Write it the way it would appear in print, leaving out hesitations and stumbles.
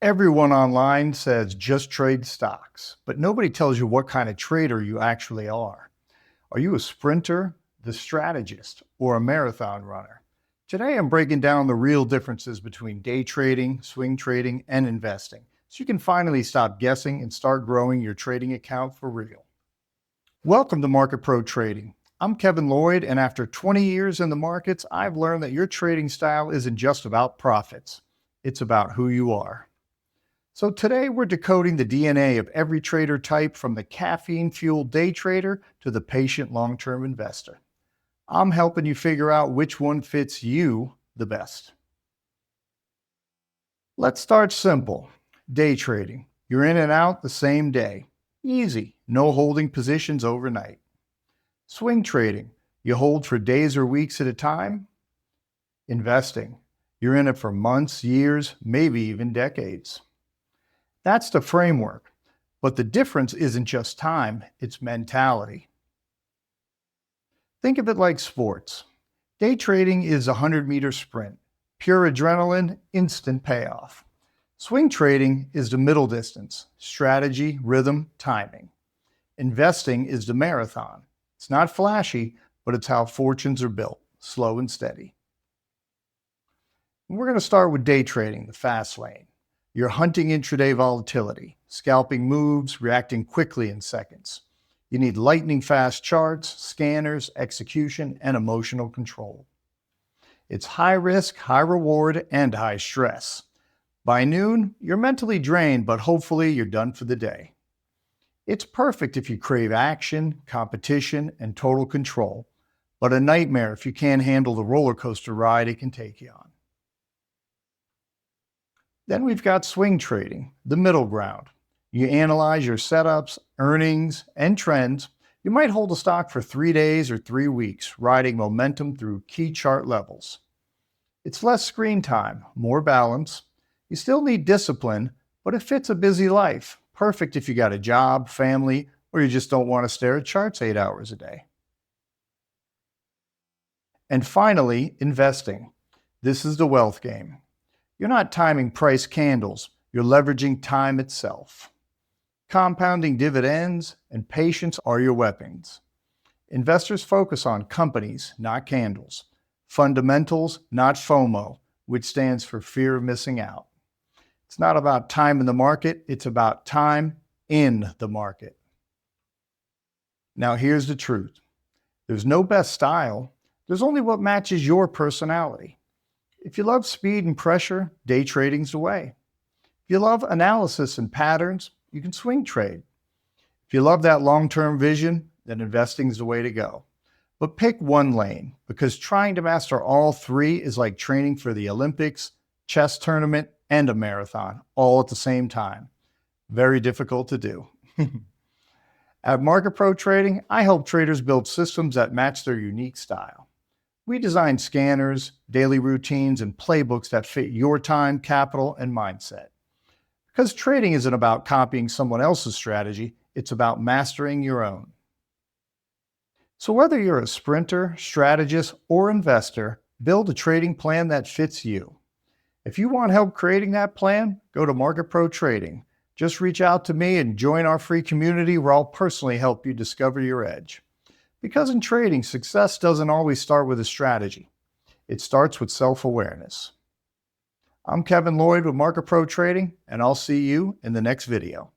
Everyone online says just trade stocks, but nobody tells you what kind of trader you actually are. Are you a sprinter, the strategist, or a marathon runner? Today I'm breaking down the real differences between day trading, swing trading, and investing, so you can finally stop guessing and start growing your trading account for real. Welcome to Market Pro Trading. I'm Kevin Lloyd, and after 20 years in the markets, I've learned that your trading style isn't just about profits. It's about who you are. So today we're decoding the DNA of every trader type, from the caffeine-fueled day trader to the patient long-term investor. I'm helping you figure out which one fits you the best. Let's start simple. Day trading. You're in and out the same day. Easy. No holding positions overnight. Swing trading. You hold for days or weeks at a time. Investing. You're in it for months, years, maybe even decades. That's the framework, but the difference isn't just time, it's mentality. Think of it like sports. Day trading is a 100-meter sprint, pure adrenaline, instant payoff. Swing trading is the middle distance, strategy, rhythm, timing. Investing is the marathon. It's not flashy, but it's how fortunes are built, slow and steady. And we're going to start with day trading, the fast lane. You're hunting intraday volatility, scalping moves, reacting quickly in seconds. You need lightning-fast charts, scanners, execution, and emotional control. It's high risk, high reward, and high stress. By noon, you're mentally drained, but hopefully you're done for the day. It's perfect if you crave action, competition, and total control, but a nightmare if you can't handle the roller coaster ride it can take you on. Then we've got swing trading, the middle ground. You analyze your setups, earnings, and trends. You might hold a stock for 3 days or 3 weeks, riding momentum through key chart levels. It's less screen time, more balance. You still need discipline, but it fits a busy life. Perfect if you got a job, family, or you just don't want to stare at charts 8 hours a day. And finally, investing. This is the wealth game. You're not timing price candles, you're leveraging time itself. Compounding dividends and patience are your weapons. Investors focus on companies, not candles. Fundamentals, not FOMO, which stands for fear of missing out. It's not about time in the market, it's about time in the market. Now here's the truth. There's no best style, there's only what matches your personality. If you love speed and pressure, day trading's the way. If you love analysis and patterns, you can swing trade. If you love that long-term vision, then investing's the way to go. But pick one lane, because trying to master all three is like training for the Olympics, chess tournament, and a marathon, all at the same time. Very difficult to do. At Market Pro Trading, I help traders build systems that match their unique style. We design scanners, daily routines, and playbooks that fit your time, capital, and mindset. Because trading isn't about copying someone else's strategy, it's about mastering your own. So whether you're a sprinter, strategist, or investor, build a trading plan that fits you. If you want help creating that plan, go to Market Pro Trading. Just reach out to me and join our free community where I'll personally help you discover your edge. Because in trading, success doesn't always start with a strategy. It starts with self-awareness. I'm Kevin Lloyd with Market Pro Trading, and I'll see you in the next video.